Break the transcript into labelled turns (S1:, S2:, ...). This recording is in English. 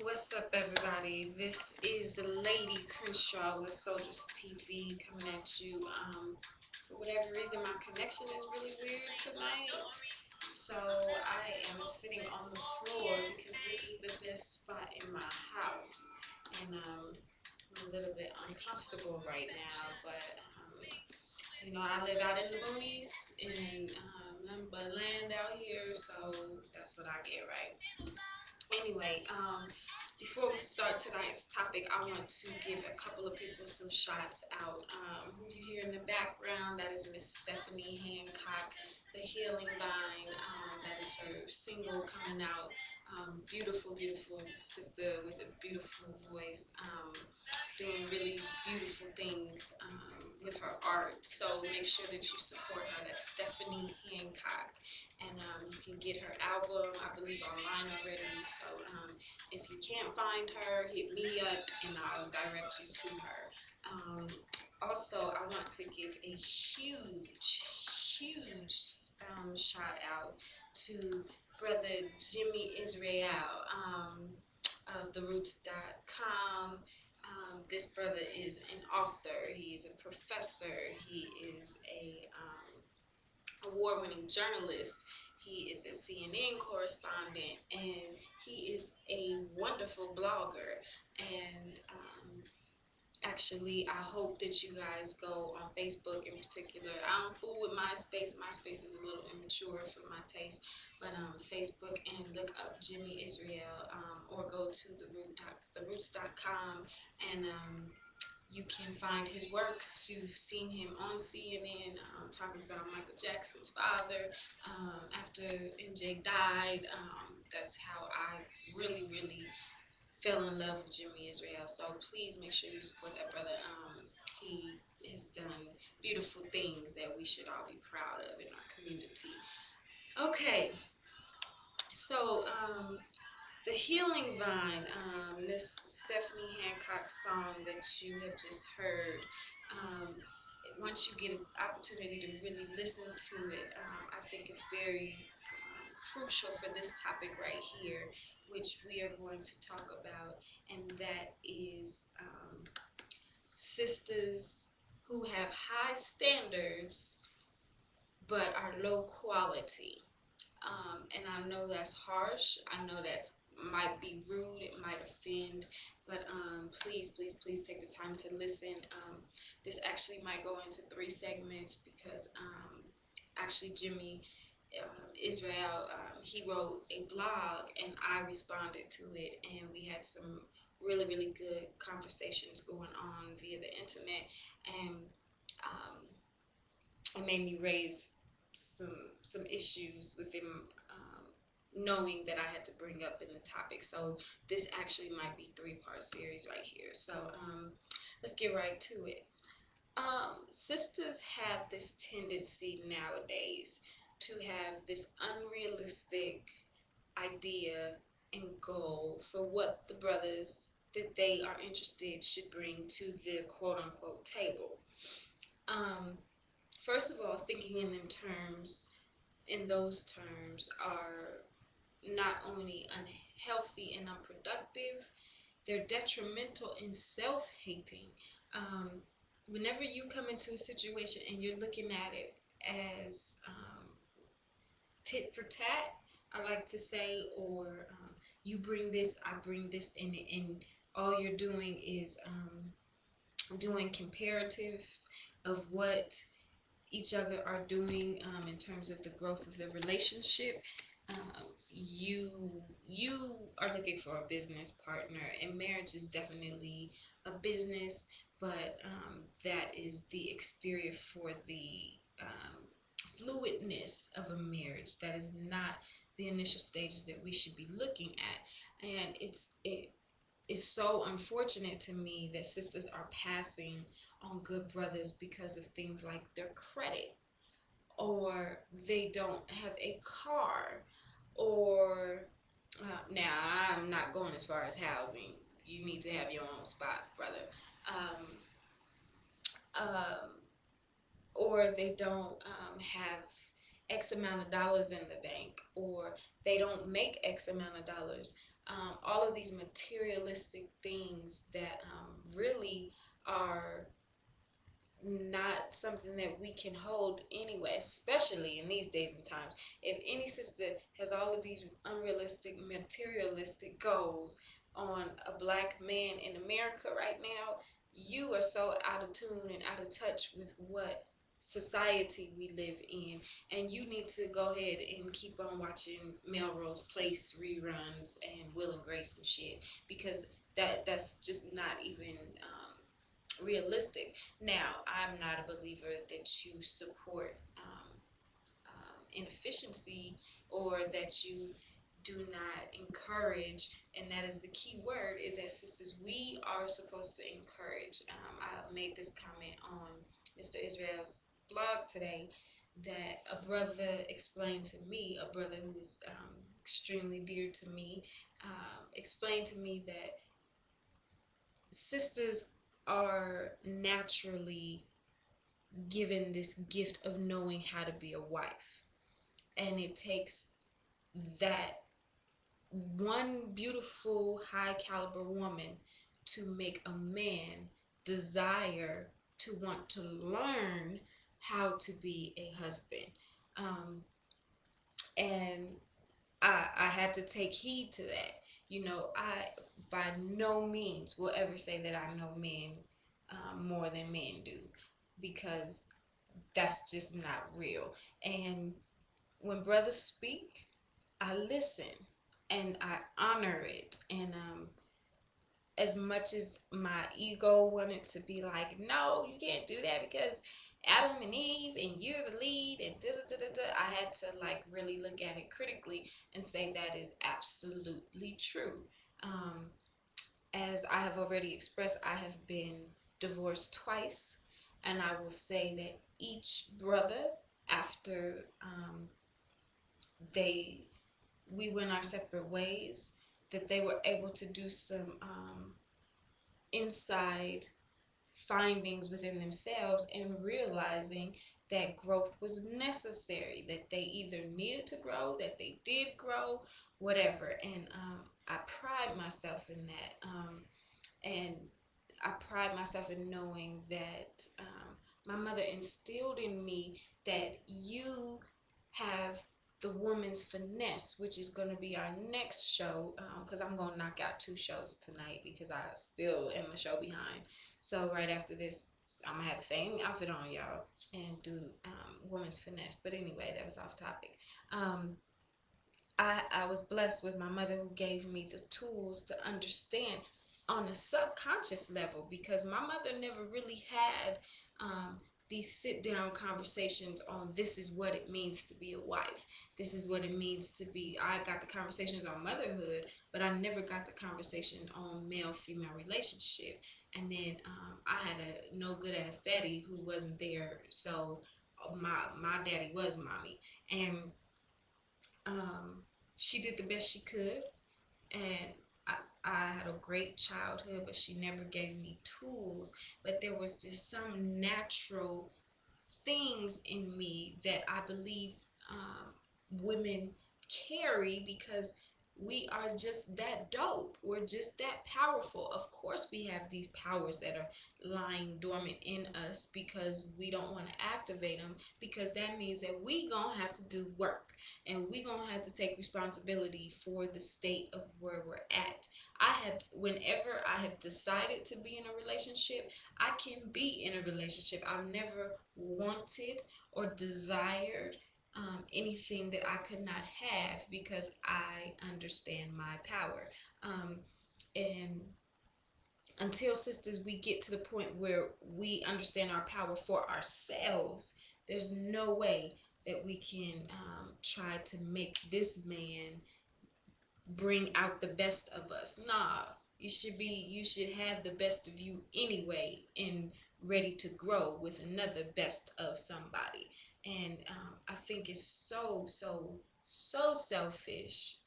S1: What's up, everybody? This is the Lady Crenshaw with Soldiers TV coming at you. For whatever reason, my connection is really weird tonight, so I am sitting on the floor because this is the best spot in my house, and I'm a little bit uncomfortable right now. But I live out in the boonies and nothing but land out here, so that's what I get, right? Anyway, before we start tonight's topic, I want to give a couple of people some shots out. Who you hear in the background, that is Miss Stephanie Hancock, The Healing Vine. That is her single coming out. Beautiful, beautiful sister with a beautiful voice, doing really beautiful things with her art. So make sure that you support her. That's Stephanie Hancock. And you can get her album, I believe, online already. So if you can't find her, hit me up and I'll direct you to her. Also, I want to give a huge, huge shout out to Brother Jimmy Israel of theroots.com. This brother is an author, he is a professor, he is a award-winning journalist. He is a CNN correspondent, and he is a wonderful blogger. And actually, I hope that you guys go on Facebook in particular. I don't fool with MySpace. MySpace is a little immature for my taste. But Facebook, and look up Jimmy Israel, or go to theroots.com, and you can find his works. You've seen him on CNN talking about Michael Jackson's father after MJ died. That's how I really, really fell in love with Jimmy Israel. So please make sure you support that brother. He has done beautiful things that we should all be proud of in our community. Okay, so The Healing Vine, Miss Stephanie Hancock's song that you have just heard. Once you get an opportunity to really listen to it, I think it's very crucial for this topic right here, which we are going to talk about, and that is sisters who have high standards but are low quality. And I know that's harsh. I know that's might be rude. It might offend. But please, please, please take the time to listen. This actually might go into 3 segments because actually Jimmy Israel, he wrote a blog and I responded to it. And we had some really, really good conversations going on via the internet. And it made me raise some issues with him, knowing that I had to bring up in the topic. So this actually might be 3-part series right here. So let's get right to it. Sisters have this tendency nowadays to have this unrealistic idea and goal for what the brothers that they are interested should bring to the quote-unquote table. First of all, thinking in those terms are not only unhealthy and unproductive, they're detrimental and self-hating. Whenever you come into a situation and you're looking at it as tit for tat, I like to say, or you bring this, I bring this, and all you're doing is doing comparatives of what each other are doing in terms of the growth of the relationship. You are looking for a business partner, and marriage is definitely a business, but that is the exterior for the fluidness of a marriage. That is not the initial stages that we should be looking at. And it is so unfortunate to me that sisters are passing on good brothers because of things like their credit, or they don't have a car, or now I'm not going as far as housing. You need to have your own spot, brother. Or they don't have X amount of dollars in the bank, or they don't make X amount of dollars. all of these materialistic things that really are not something that we can hold anyway, especially in these days and times. If any sister has all of these unrealistic, materialistic goals on a black man in America right now, you are so out of tune and out of touch with what society we live in, and you need to go ahead and keep on watching Melrose Place reruns and Will and Grace and shit, because that's just not even realistic. Now, I'm not a believer that you support inefficiency, or that you do not encourage, and that is the key word, is that, sisters, we are supposed to encourage. I made this comment on Mr. Israel's blog today, that a brother explained to me, a brother who is extremely dear to me, explained to me that sisters are naturally given this gift of knowing how to be a wife. And it takes that one beautiful, high caliber woman to make a man desire to want to learn how to be a husband. And I had to take heed to that. I by no means will ever say that I know men more than men do, because that's just not real. And when brothers speak, I listen and I honor it. And as much as my ego wanted to be like, no, you can't do that because Adam and Eve and you're the lead and da da da da da, I had to like really look at it critically and say that is absolutely true. As I have already expressed, I have been divorced twice, and I will say that each brother, after they we went our separate ways, that they were able to do some inside findings within themselves and realizing that growth was necessary, that they either needed to grow, that they did grow, whatever. And I pride myself in that. And I pride myself in knowing that my mother instilled in me that you have the woman's finesse, which is going to be our next show, because I'm going to knock out 2 shows tonight because I still am a show behind. So right after this, I'm going to have the same outfit on, y'all, and do woman's finesse. But anyway, that was off topic. I was blessed with my mother, who gave me the tools to understand on a subconscious level, because my mother never really had these sit down conversations on this is what it means to be a wife. This is what it means to be. I got the conversations on motherhood, but I never got the conversation on male female relationship. And then I had a no good ass daddy who wasn't there. So my daddy was mommy. And she did the best she could, and I had a great childhood, but she never gave me tools. But there was just some natural things in me that I believe women carry, because we are just that dope. We're just that powerful. Of course, we have these powers that are lying dormant in us because we don't want to activate them, because that means that we gonna have to do work, and we gonna have to take responsibility for the state of where we're at. Whenever I have decided to be in a relationship, I can be in a relationship. I've never wanted or desired anything that I could not have, because I understand my power. And until, sisters, we get to the point where we understand our power for ourselves, there's no way that we can try to make this man bring out the best of us. Nah, you should have the best of you anyway, and ready to grow with another best of somebody. And I think it's so selfish